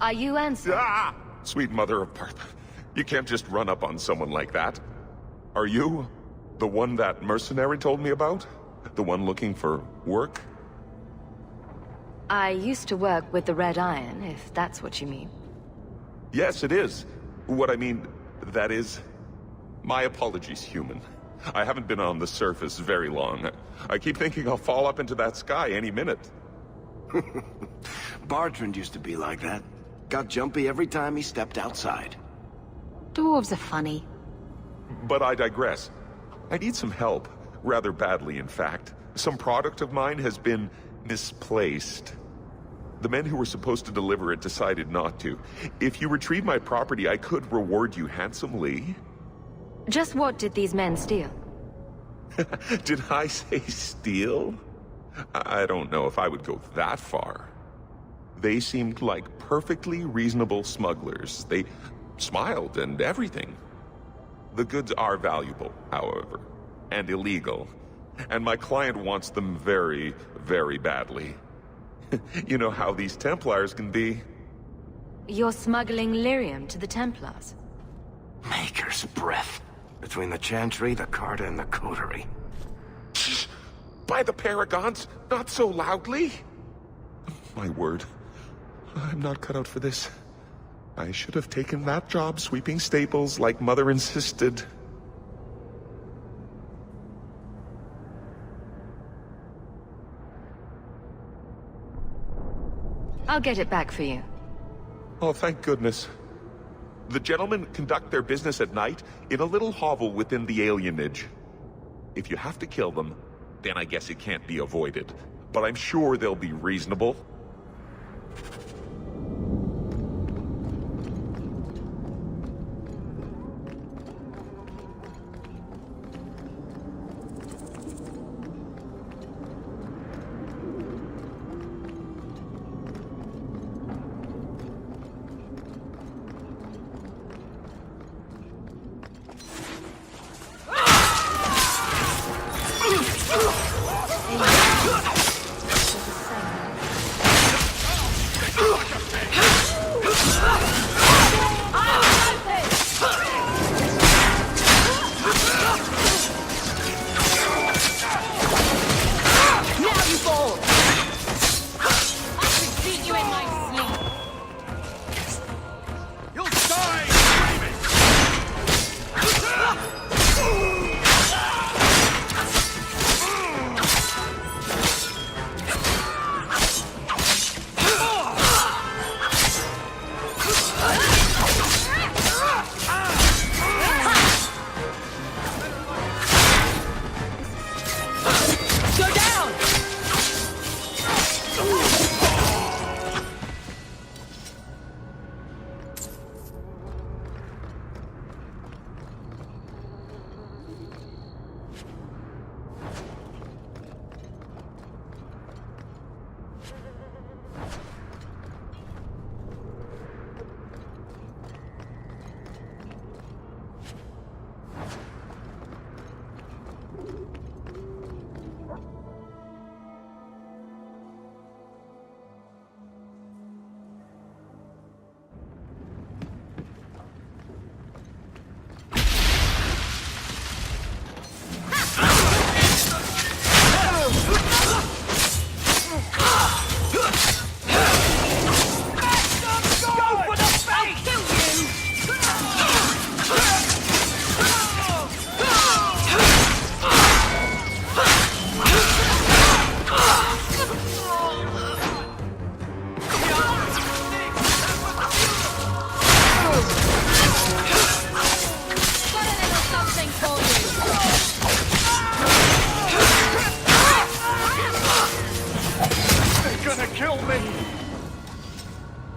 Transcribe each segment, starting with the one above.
Are you Ansel? Ah! Sweet mother of Partha. You can't just run up on someone like that. Are you the one that mercenary told me about? The one looking for work? I used to work with the Red Iron, if that's what you mean. Yes, it is. What I mean, that is... My apologies, human. I haven't been on the surface very long. I keep thinking I'll fall up into that sky any minute. Bartrand used to be like that. Got jumpy every time he stepped outside. Dwarves are funny. But I digress. I need some help. Rather badly, in fact. Some product of mine has been misplaced. The men who were supposed to deliver it decided not to. If you retrieve my property, I could reward you handsomely. Just what did these men steal? Did I say steal? I don't know if I would go that far. They seemed like perfectly reasonable smugglers. They smiled and everything. The goods are valuable, however, and illegal. And my client wants them very, very badly. You know how these Templars can be. You're smuggling lyrium to the Templars? Maker's breath. Between the Chantry, the Carta, and the Coterie. Shh! By the Paragons, not so loudly! My word. I'm not cut out for this. I should have taken that job sweeping stables like Mother insisted. I'll get it back for you. Oh, thank goodness. The gentlemen conduct their business at night in a little hovel within the alienage. If you have to kill them, then I guess it can't be avoided. But I'm sure they'll be reasonable.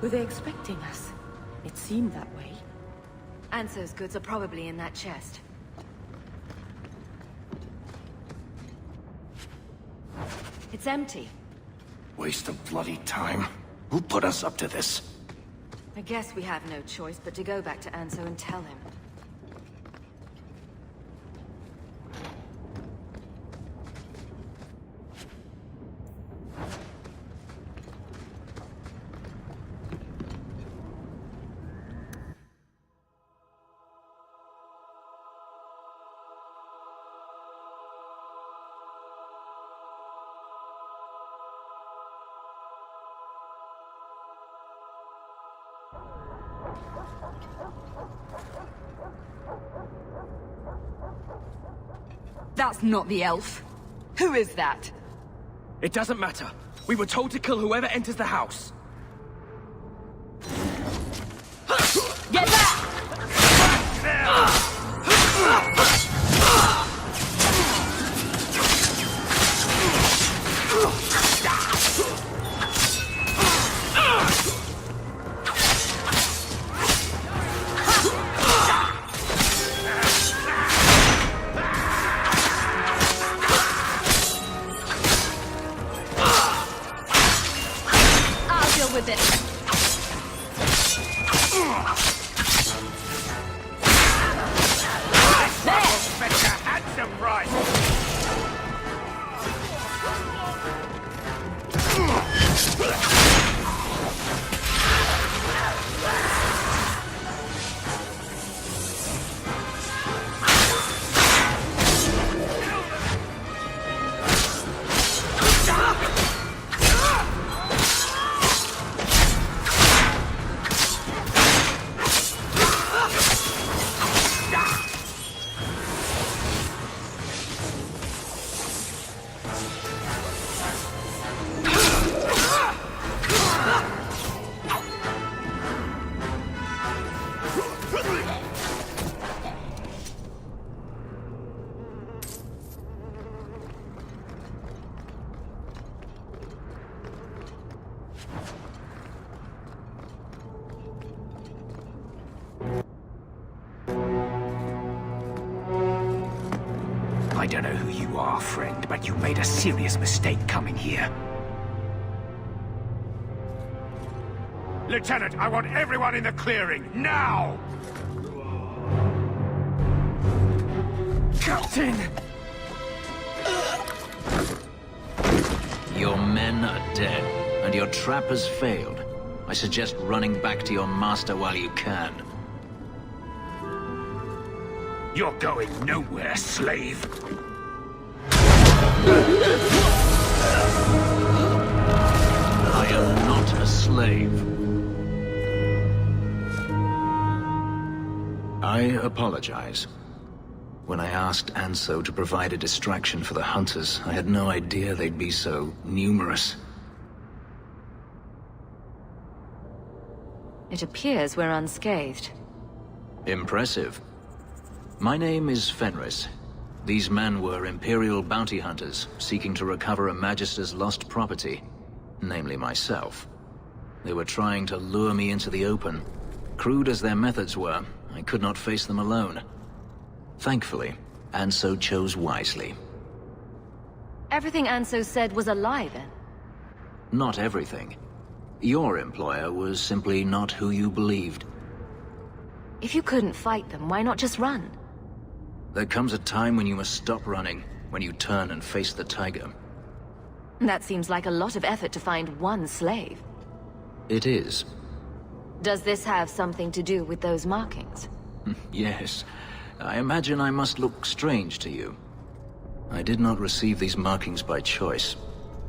Were they expecting us? It seemed that way. Anso's goods are probably in that chest. It's empty. Waste of bloody time. Who put us up to this? I guess we have no choice but to go back to Anso and tell him. That's not the elf. Who is that? It doesn't matter. We were told to kill whoever enters the house. Get back! I'll deal with it. I don't know who you are, friend, but you made a serious mistake coming here. Lieutenant, I want everyone in the clearing, now! Captain! Your men are dead, and your trap has failed. I suggest running back to your master while you can. You're going nowhere, slave! I am not a slave. I apologize. When I asked Anso to provide a distraction for the hunters, I had no idea they'd be so numerous. It appears we're unscathed. Impressive. My name is Fenris. These men were Imperial bounty hunters, seeking to recover a Magister's lost property, namely myself. They were trying to lure me into the open. Crude as their methods were, I could not face them alone. Thankfully, Anso chose wisely. Everything Anso said was a lie, then? Not everything. Your employer was simply not who you believed. If you couldn't fight them, why not just run? There comes a time when you must stop running, when you turn and face the tiger. That seems like a lot of effort to find one slave. It is. Does this have something to do with those markings? Yes. I imagine I must look strange to you. I did not receive these markings by choice.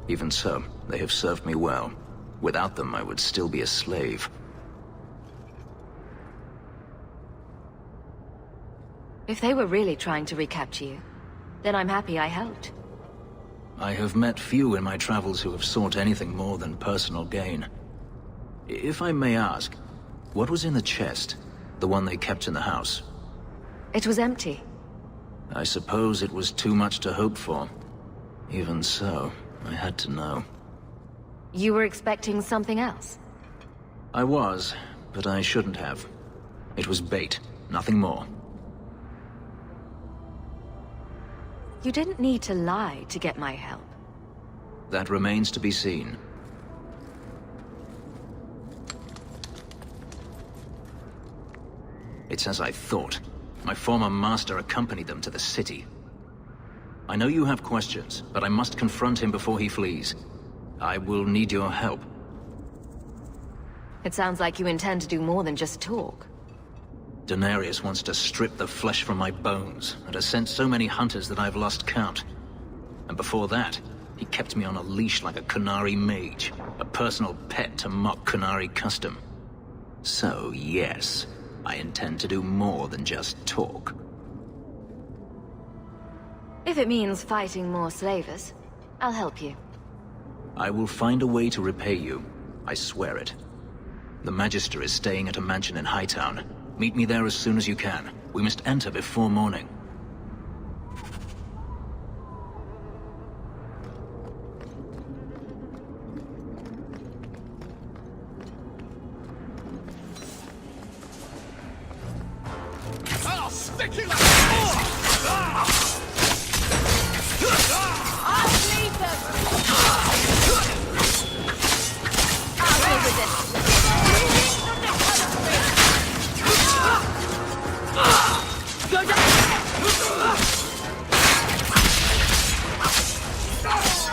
Even so, they have served me well. Without them, I would still be a slave. If they were really trying to recapture you, then I'm happy I helped. I have met few in my travels who have sought anything more than personal gain. If I may ask, what was in the chest? The one they kept in the house? It was empty. I suppose it was too much to hope for. Even so, I had to know. You were expecting something else? I was, but I shouldn't have. It was bait, nothing more. You didn't need to lie to get my help. That remains to be seen. It's as I thought. My former master accompanied them to the city. I know you have questions, but I must confront him before he flees. I will need your help. It sounds like you intend to do more than just talk. Denarius wants to strip the flesh from my bones, and has sent so many hunters that I've lost count. And before that, he kept me on a leash like a Qunari mage, a personal pet to mock Qunari custom. So, yes, I intend to do more than just talk. If it means fighting more slavers, I'll help you. I will find a way to repay you. I swear it. The Magister is staying at a mansion in Hightown. Meet me there as soon as you can. We must enter before morning. I'll stick you like I'll leave them! I'll deal with this. Go down! Stop this!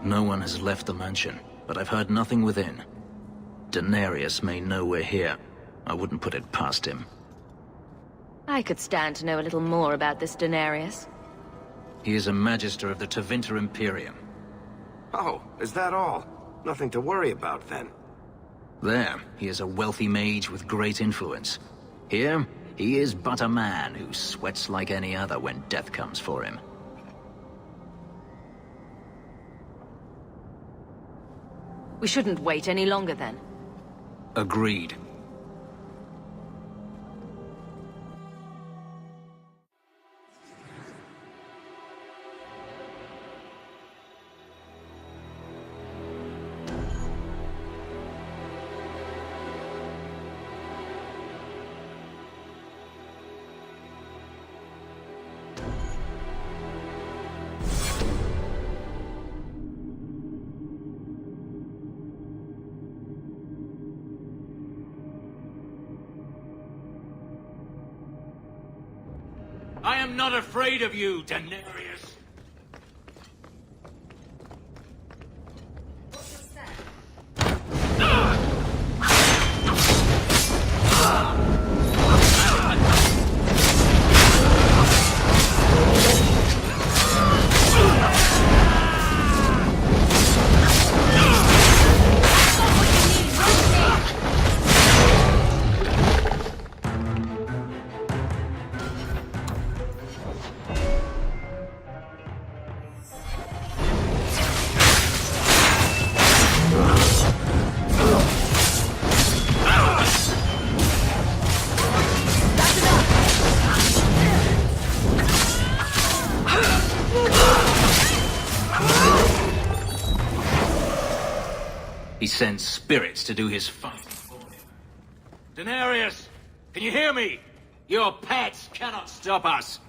No one has left the mansion, but I've heard nothing within. Daenerys may know we're here. I wouldn't put it past him. I could stand to know a little more about this Daenerys. He is a Magister of the Tevinter Imperium. Oh, is that all? Nothing to worry about, then. There, he is a wealthy mage with great influence. Here, he is but a man who sweats like any other when death comes for him. We shouldn't wait any longer then. Agreed. I am not afraid of you, Daenerys. He sends spirits to do his fight. Daenerys, can you hear me? Your pets cannot stop us.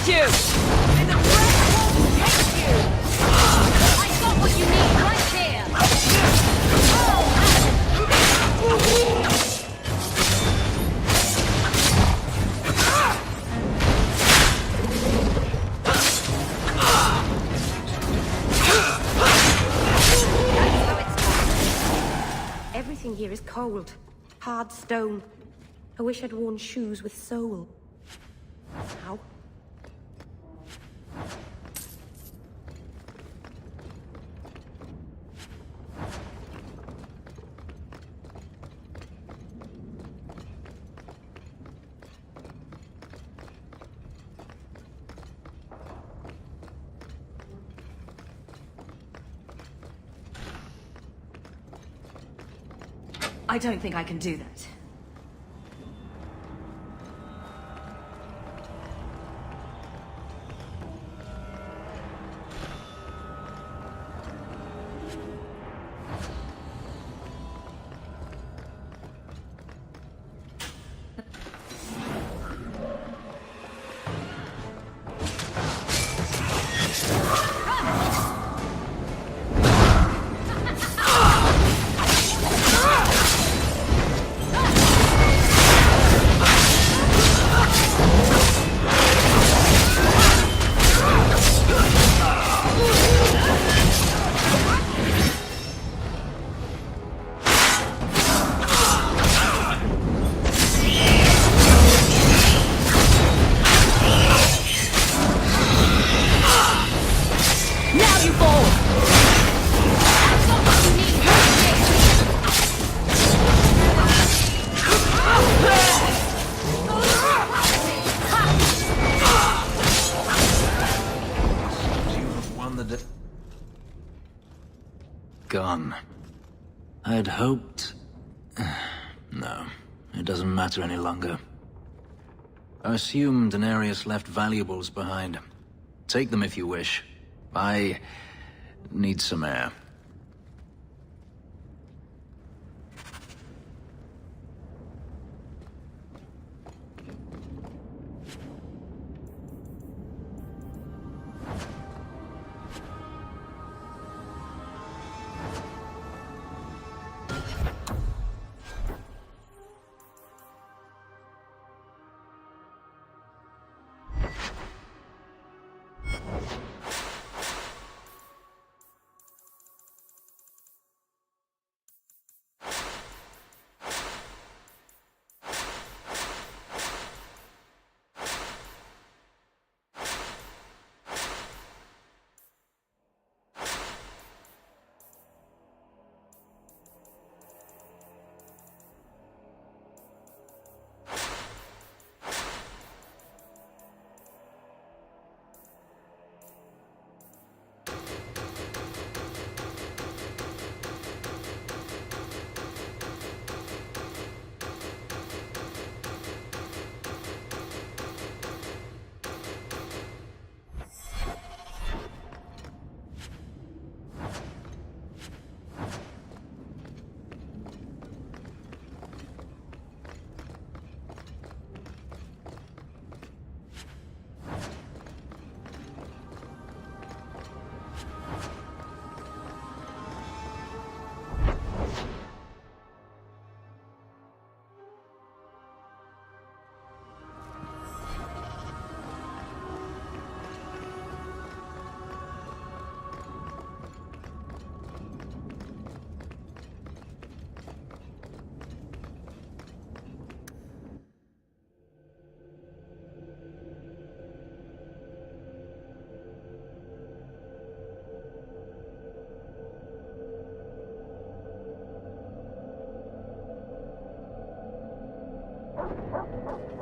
protect you! And the breath won't take you! I got what you need right here! Everything here is cold. Hard stone. I wish I'd worn shoes with sole. How? I don't think I can do that. Gone. I'd hoped... No, it doesn't matter any longer. I assume Denarius left valuables behind. Take them if you wish. I need some air.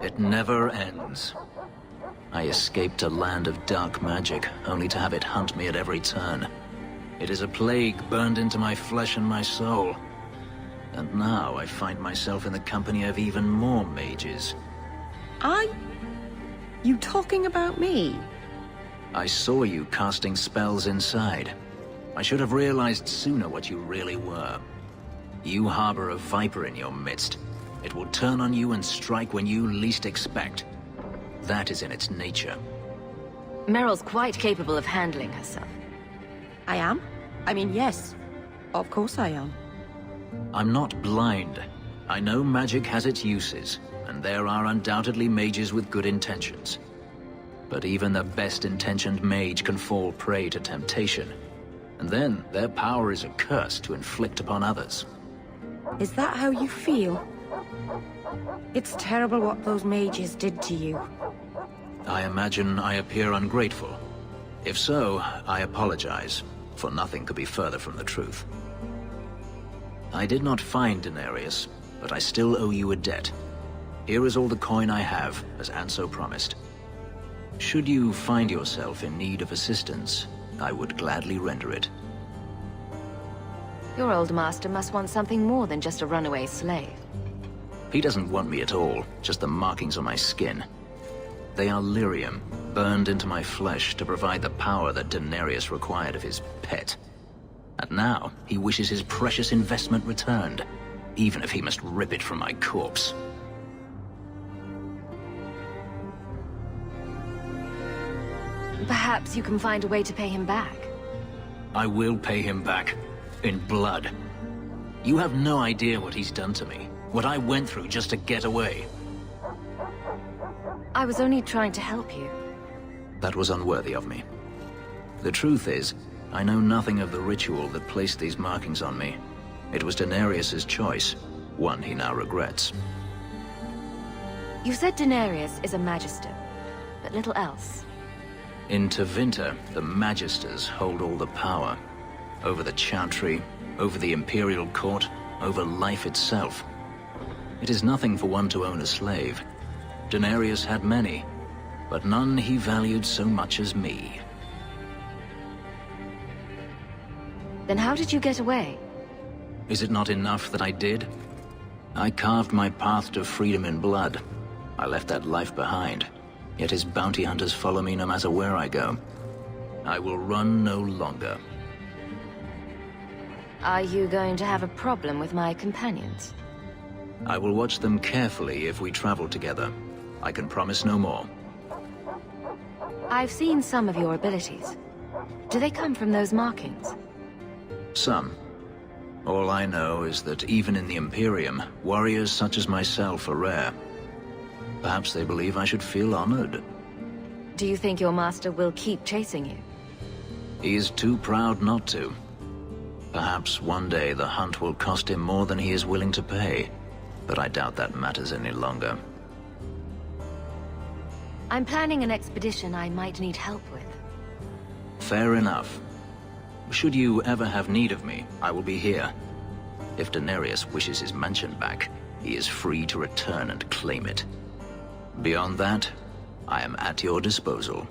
It never ends. I escaped a land of dark magic, only to have it hunt me at every turn. It is a plague burned into my flesh and my soul. And now I find myself in the company of even more mages. You talking about me? I saw you casting spells inside. I should have realized sooner what you really were. You harbor a viper in your midst. It will turn on you and strike when you least expect. That is in its nature. Meryl's quite capable of handling herself. I am? I mean, yes. Of course I am. I'm not blind. I know magic has its uses, and there are undoubtedly mages with good intentions. But even the best-intentioned mage can fall prey to temptation. And then, their power is a curse to inflict upon others. Is that how you feel? It's terrible what those mages did to you. I imagine I appear ungrateful. If so, I apologize, for nothing could be further from the truth. I did not find Denarius, but I still owe you a debt. Here is all the coin I have, as Anso promised. Should you find yourself in need of assistance, I would gladly render it. Your old master must want something more than just a runaway slave. He doesn't want me at all, just the markings on my skin. They are lyrium, burned into my flesh to provide the power that Denarius required of his pet. And now, he wishes his precious investment returned, even if he must rip it from my corpse. Perhaps you can find a way to pay him back. I will pay him back. In blood. You have no idea what he's done to me. What I went through just to get away. I was only trying to help you. That was unworthy of me. The truth is, I know nothing of the ritual that placed these markings on me. It was Denarius's choice, one he now regrets. You said Denarius is a magister, but little else. In Tevinter, the Magisters hold all the power. Over the Chantry, over the Imperial Court, over life itself. It is nothing for one to own a slave. Denarius had many, but none he valued so much as me. Then how did you get away? Is it not enough that I did? I carved my path to freedom in blood. I left that life behind, yet his bounty hunters follow me no matter where I go. I will run no longer. Are you going to have a problem with my companions? I will watch them carefully if we travel together. I can promise no more. I've seen some of your abilities. Do they come from those markings? Some. All I know is that even in the Imperium, warriors such as myself are rare. Perhaps they believe I should feel honored. Do you think your master will keep chasing you? He is too proud not to. Perhaps one day the hunt will cost him more than he is willing to pay, but I doubt that matters any longer. I'm planning an expedition I might need help with. Fair enough. Should you ever have need of me, I will be here. If Denarius wishes his mansion back, he is free to return and claim it. Beyond that, I am at your disposal.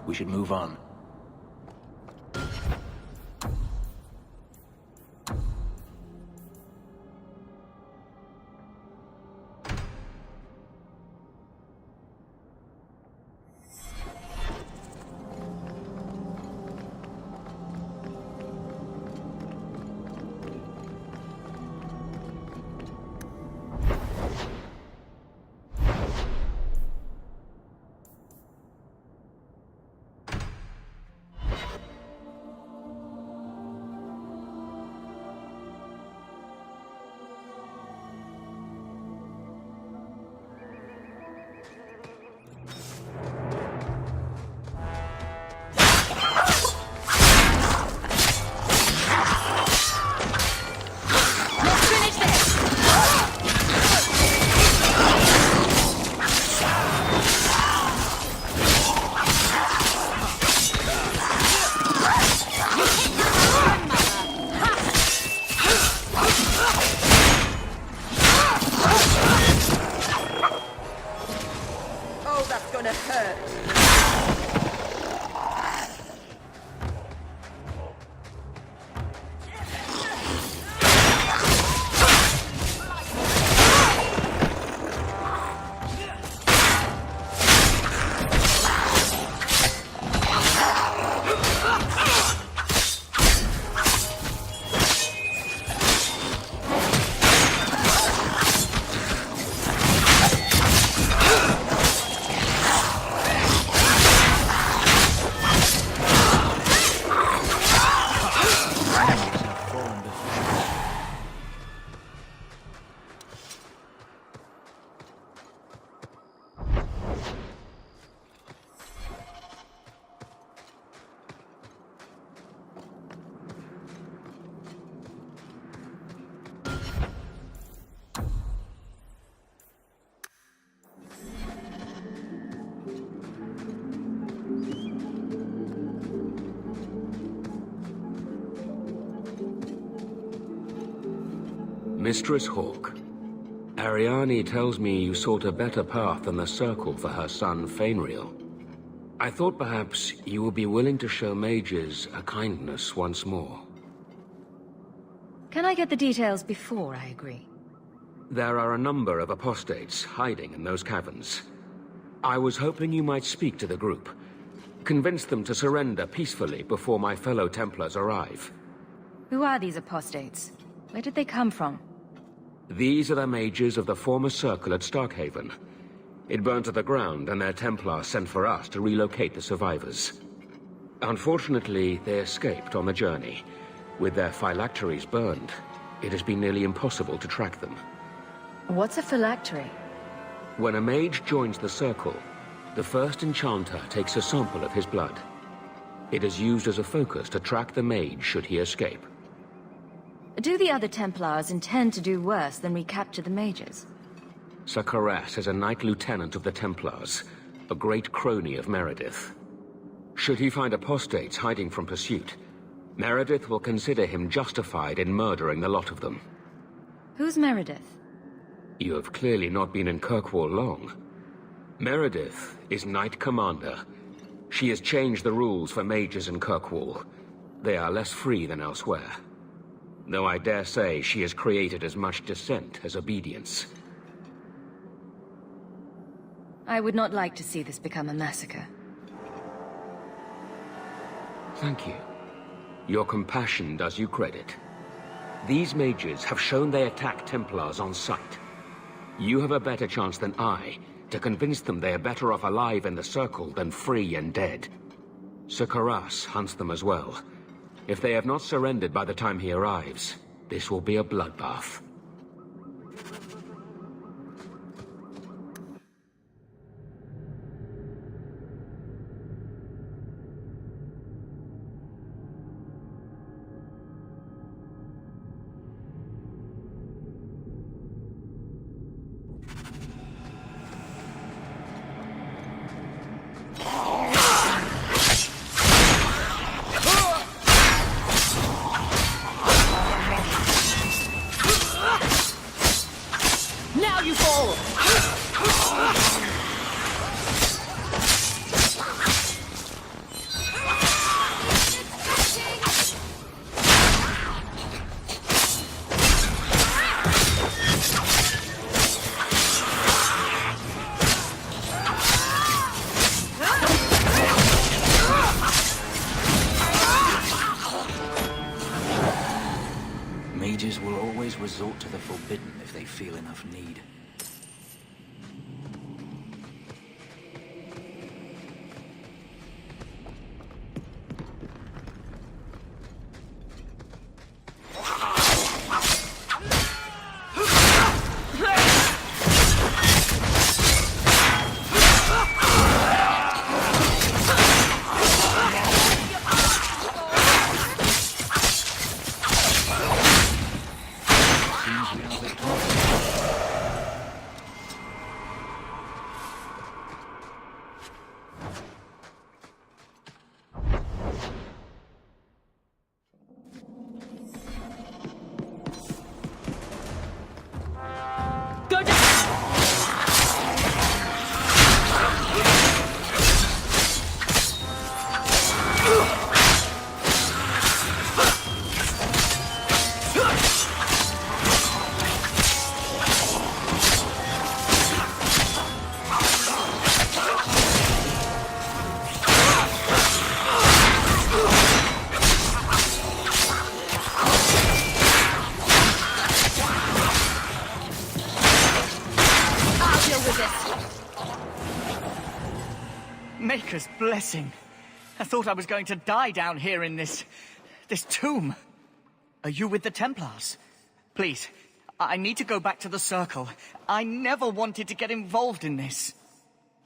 We should move on. Mistress Hawke, Ariane tells me you sought a better path than the Circle for her son Fenris. I thought perhaps you would be willing to show mages a kindness once more. Can I get the details before I agree? There are a number of apostates hiding in those caverns. I was hoping you might speak to the group. Convince them to surrender peacefully before my fellow Templars arrive. Who are these apostates? Where did they come from? These are the mages of the former Circle at Starkhaven. It burned to the ground, and their Templars sent for us to relocate the survivors. Unfortunately, they escaped on the journey. With their phylacteries burned, it has been nearly impossible to track them. What's a phylactery? When a mage joins the Circle, the first enchanter takes a sample of his blood. It is used as a focus to track the mage should he escape. Do the other Templars intend to do worse than recapture the mages? Sakaras is a Knight Lieutenant of the Templars, a great crony of Meredith. Should he find apostates hiding from pursuit, Meredith will consider him justified in murdering the lot of them. Who's Meredith? You have clearly not been in Kirkwall long. Meredith is Knight Commander. She has changed the rules for mages in Kirkwall. They are less free than elsewhere. Though I dare say she has created as much dissent as obedience. I would not like to see this become a massacre. Thank you. Your compassion does you credit. These mages have shown they attack Templars on sight. You have a better chance than I to convince them they are better off alive in the Circle than free and dead. Sakaras hunts them as well. If they have not surrendered by the time he arrives, this will be a bloodbath. Mages will always resort to the forbidden if they feel enough need. Maker's blessing. I thought I was going to die down here in this tomb. Are you with the Templars? Please, I need to go back to the Circle. I never wanted to get involved in this.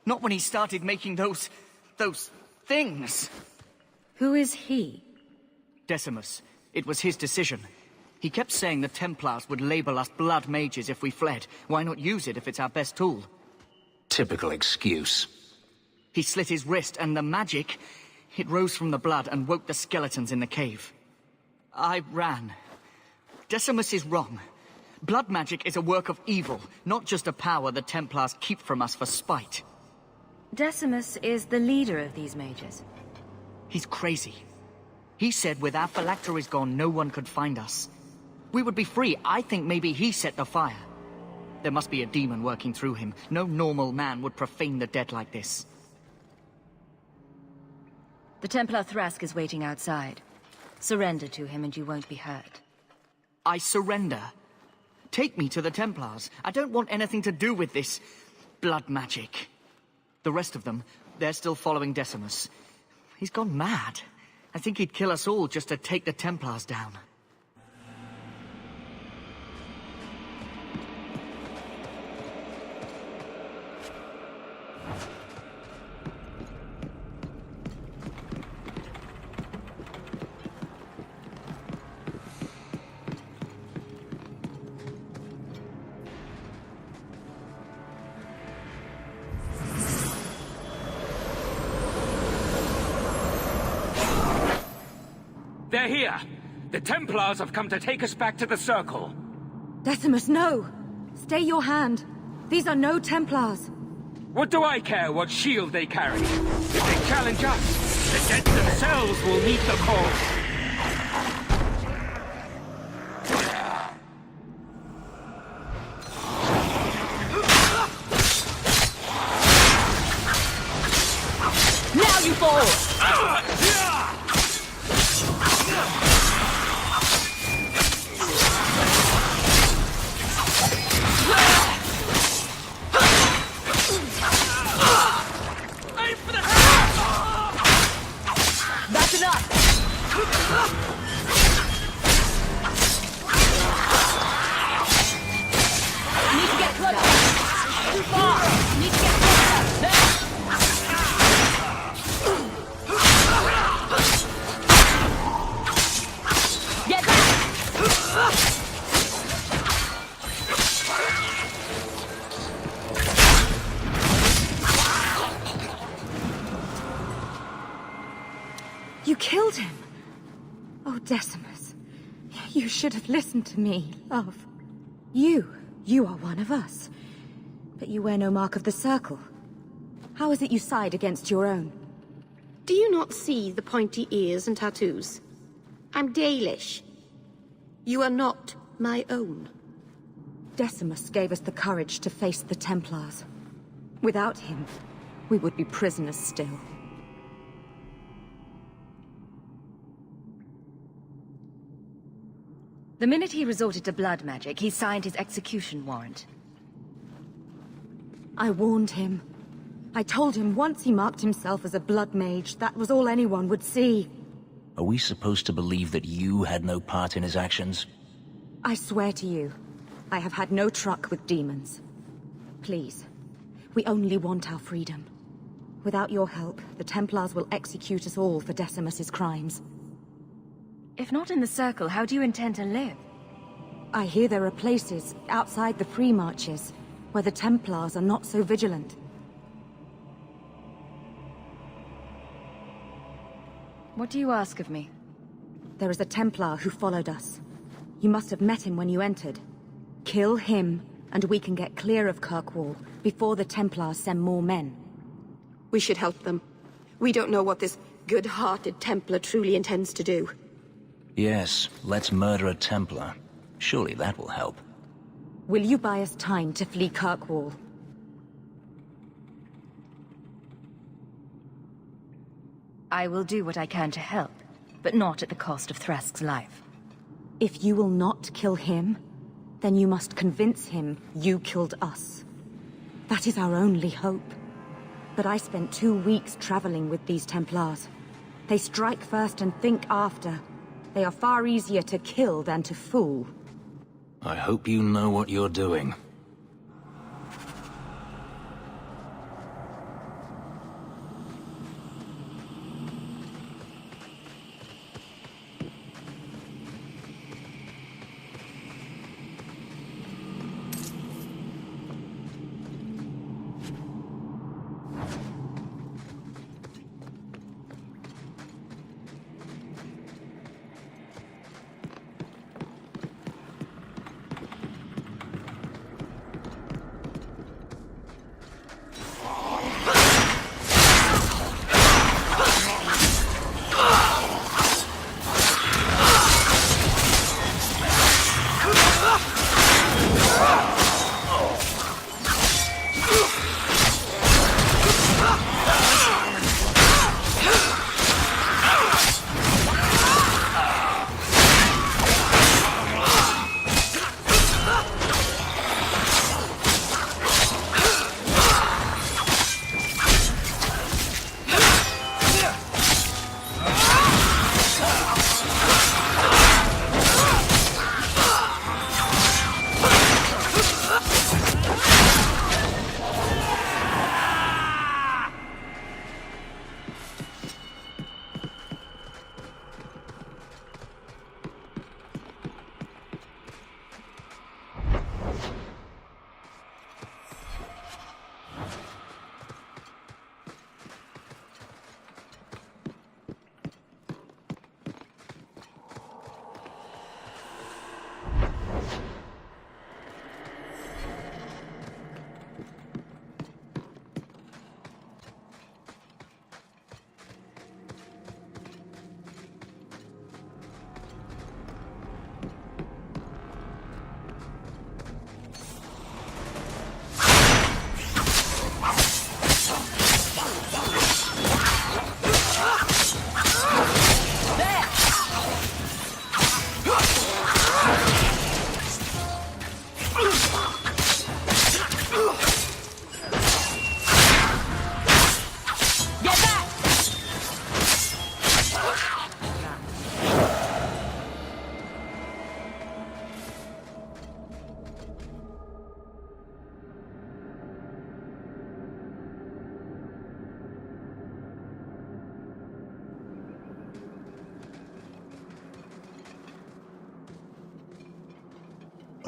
Not when he started making those things. Who is he? Decimus. It was his decision. He kept saying the Templars would label us blood mages if we fled. Why not use it if it's our best tool? Typical excuse. He slit his wrist, and the magic, it rose from the blood and woke the skeletons in the cave. I ran. Decimus is wrong. Blood magic is a work of evil, not just a power the Templars keep from us for spite. Decimus is the leader of these mages. He's crazy. He said with our phylacteries gone, no one could find us. We would be free. I think maybe he set the fire. There must be a demon working through him. No normal man would profane the dead like this. The Templar Thrask is waiting outside. Surrender to him and you won't be hurt. I surrender. Take me to the Templars. I don't want anything to do with this blood magic. The rest of them, they're still following Decimus. He's gone mad. I think he'd kill us all just to take the Templars down. They're here! The Templars have come to take us back to the Circle. Decimus, no! Stay your hand. These are no Templars. What do I care what shield they carry? If they challenge us, the dead themselves will meet the call. Now you fall! That's enough! Need to get closer! Too far! Need to get closer! There! Get back! You killed him! Oh, Decimus. You should have listened to me, love. You are one of us. But you wear no mark of the Circle. How is it you side against your own? Do you not see the pointy ears and tattoos? I'm Dalish. You are not my own. Decimus gave us the courage to face the Templars. Without him, we would be prisoners still. The minute he resorted to blood magic, he signed his execution warrant. I warned him. I told him once he marked himself as a blood mage, that was all anyone would see. Are we supposed to believe that you had no part in his actions? I swear to you, I have had no truck with demons. Please, we only want our freedom. Without your help, the Templars will execute us all for Decimus's crimes. If not in the Circle, how do you intend to live? I hear there are places outside the Free Marches where the Templars are not so vigilant. What do you ask of me? There is a Templar who followed us. You must have met him when you entered. Kill him, and we can get clear of Kirkwall before the Templars send more men. We should help them. We don't know what this good-hearted Templar truly intends to do. Yes, let's murder a Templar. Surely that will help. Will you buy us time to flee Kirkwall? I will do what I can to help, but not at the cost of Thrask's life. If you will not kill him, then you must convince him you killed us. That is our only hope. But I spent 2 weeks traveling with these Templars. They strike first and think after. They are far easier to kill than to fool. I hope you know what you're doing.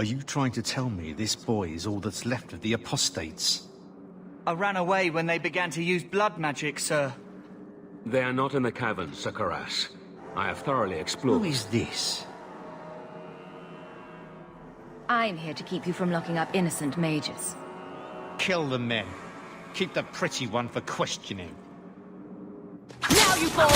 Are you trying to tell me this boy is all that's left of the apostates? I ran away when they began to use blood magic, sir. They are not in the caverns, Sakaras. I have thoroughly explored. Who is this? I'm here to keep you from locking up innocent mages. Kill the men. Keep the pretty one for questioning. Now you fall!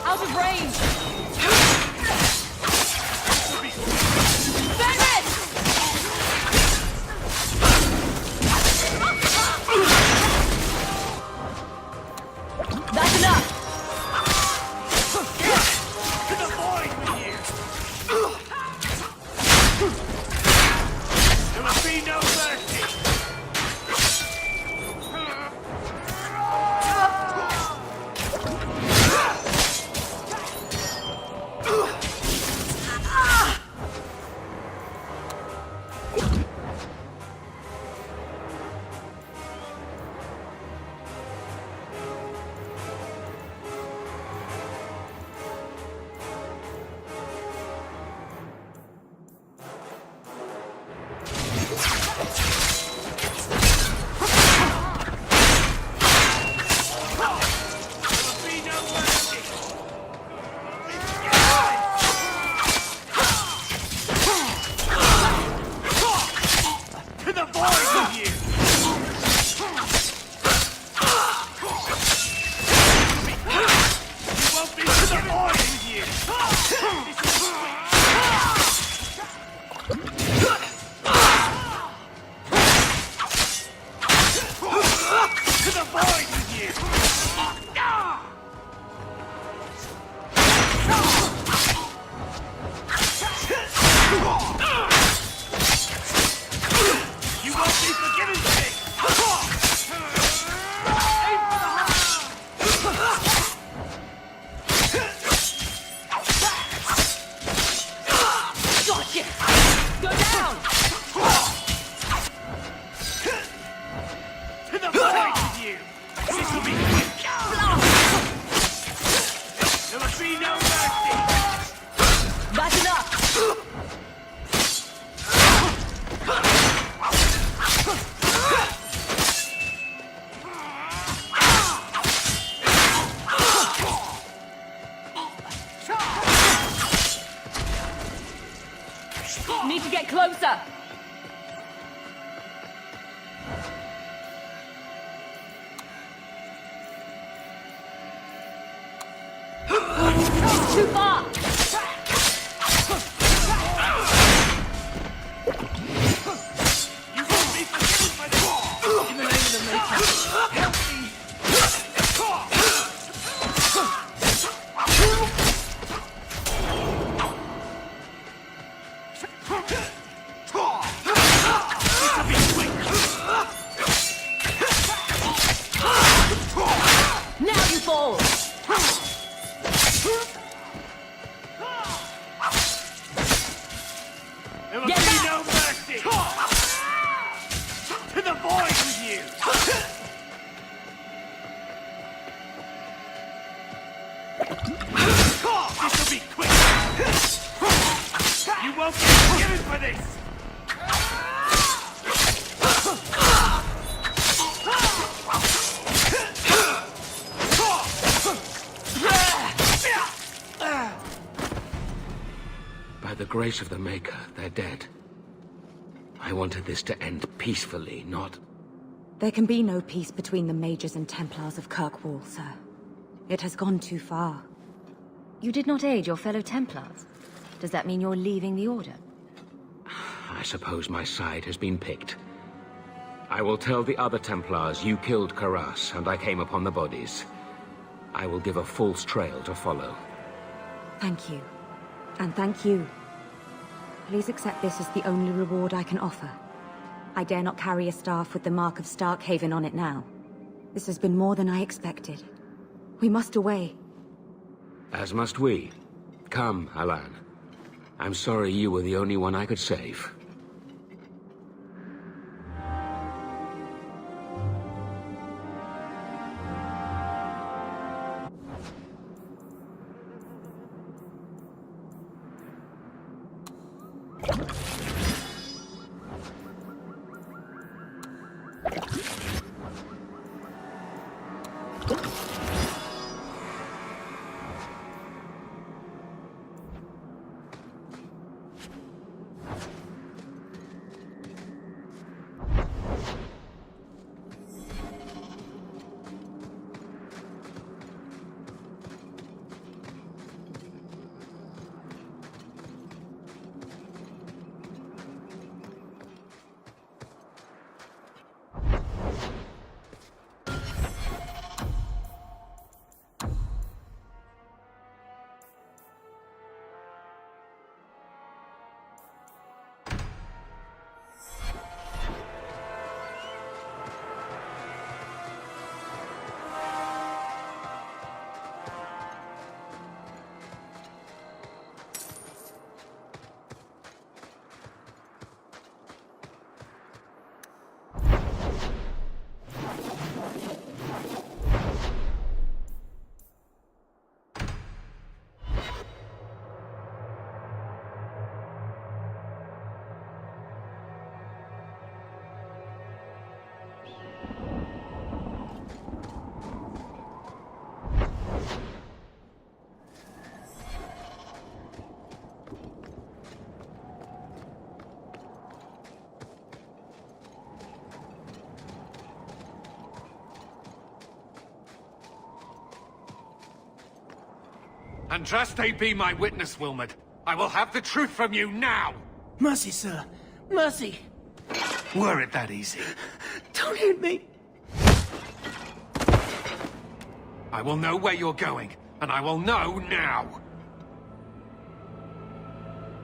Out of range! Fenris! That's enough! To the void with you! There will be no mercy! Need to get closer! Too far! You won't be forgiven by this! In the name of the Maker, help me! Now you fall! There will be no mercy! To the void with you! This will be quick! You won't be forgiven for this! By the grace of the Maker, they're dead. I wanted this to end peacefully, not... There can be no peace between the Mages and Templars of Kirkwall, sir. It has gone too far. You did not aid your fellow Templars. Does that mean you're leaving the Order? I suppose my side has been picked. I will tell the other Templars you killed Karas and I came upon the bodies. I will give a false trail to follow. Thank you. And thank you. Please accept this as the only reward I can offer. I dare not carry a staff with the mark of Starkhaven on it now. This has been more than I expected. We must away. As must we. Come, Alan. I'm sorry you were the only one I could save. Andraste be my witness, Wilmot. I will have the truth from you now! Mercy, sir. Mercy. Were it that easy? Don't hit me. I will know where you're going, and I will know now!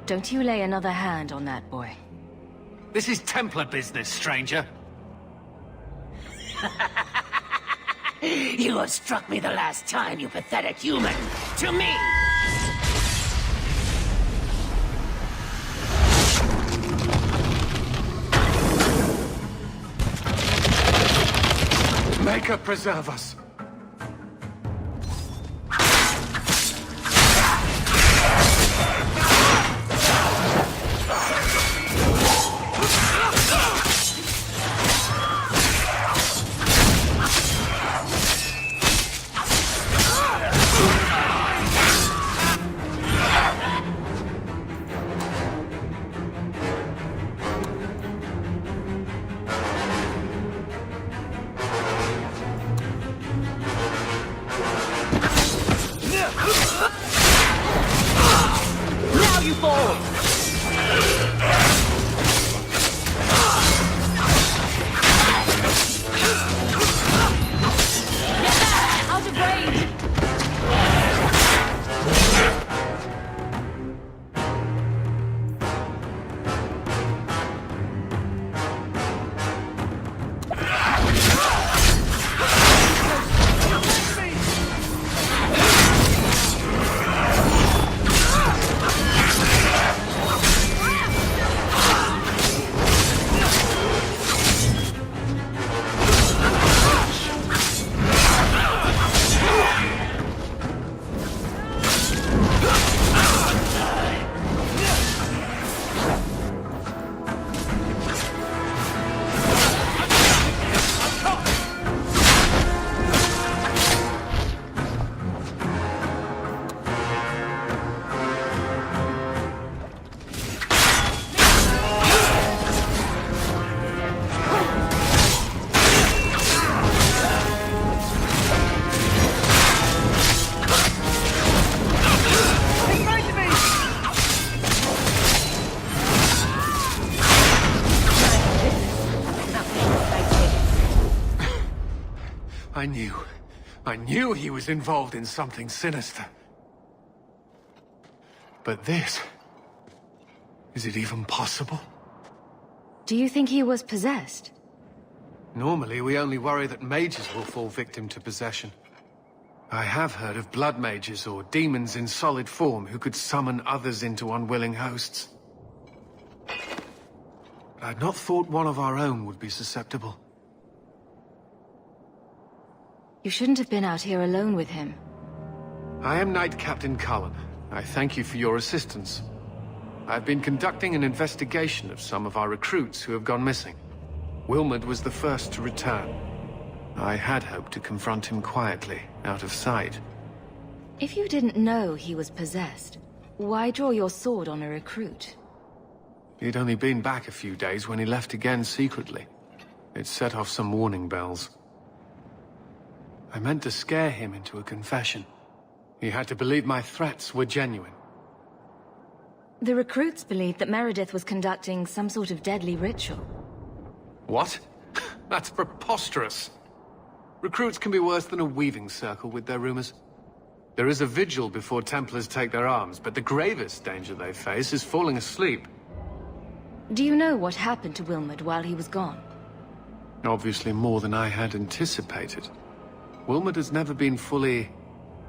Don't you lay another hand on that boy. This is Templar business, stranger. You have struck me the last time, you pathetic human. To me! Maker preserve us. I knew he was involved in something sinister. But this... is it even possible? Do you think he was possessed? Normally, we only worry that mages will fall victim to possession. I have heard of blood mages or demons in solid form who could summon others into unwilling hosts. I'd not thought one of our own would be susceptible. You shouldn't have been out here alone with him. I am Knight Captain Cullen. I thank you for your assistance. I've been conducting an investigation of some of our recruits who have gone missing. Wilmot was the first to return. I had hoped to confront him quietly, out of sight. If you didn't know he was possessed, why draw your sword on a recruit? He'd only been back a few days when he left again secretly. It set off some warning bells. I meant to scare him into a confession. He had to believe my threats were genuine. The recruits believed that Meredith was conducting some sort of deadly ritual. What? That's preposterous. Recruits can be worse than a weaving circle with their rumors. There is a vigil before Templars take their arms, but the gravest danger they face is falling asleep. Do you know what happened to Wilmot while he was gone? Obviously more than I had anticipated. Wilmot has never been fully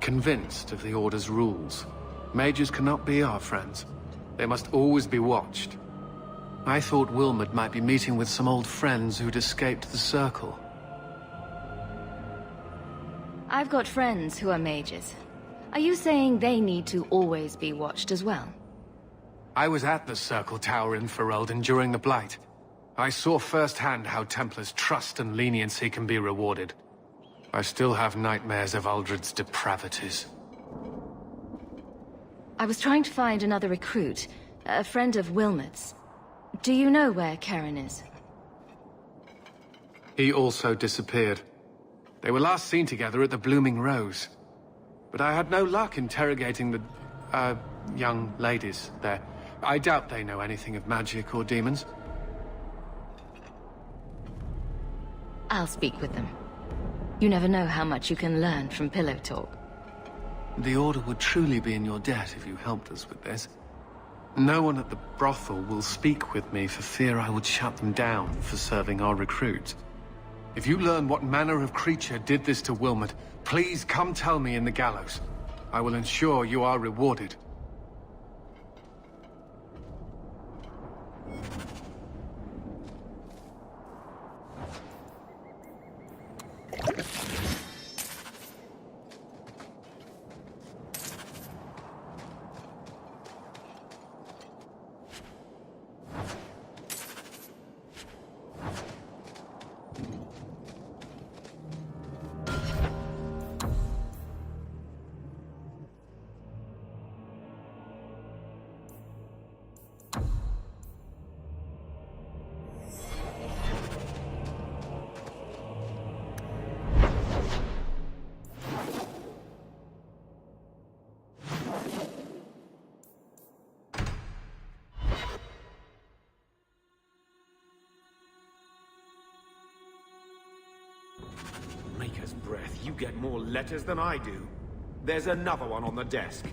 convinced of the Order's rules. Mages cannot be our friends. They must always be watched. I thought Wilmot might be meeting with some old friends who'd escaped the Circle. I've got friends who are mages. Are you saying they need to always be watched as well? I was at the Circle Tower in Ferelden during the Blight. I saw firsthand how Templars' trust and leniency can be rewarded. I still have nightmares of Uldred's depravities. I was trying to find another recruit, a friend of Wilmot's. Do you know where Karen is? He also disappeared. They were last seen together at the Blooming Rose. But I had no luck interrogating the, young ladies there. I doubt they know anything of magic or demons. I'll speak with them. You never know how much you can learn from pillow talk. The Order would truly be in your debt if you helped us with this. No one at the brothel will speak with me for fear I would shut them down for serving our recruits. If you learn what manner of creature did this to Wilmot, please come tell me in the gallows. I will ensure you are rewarded. Maker's breath, you get more letters than I do. There's another one on the desk.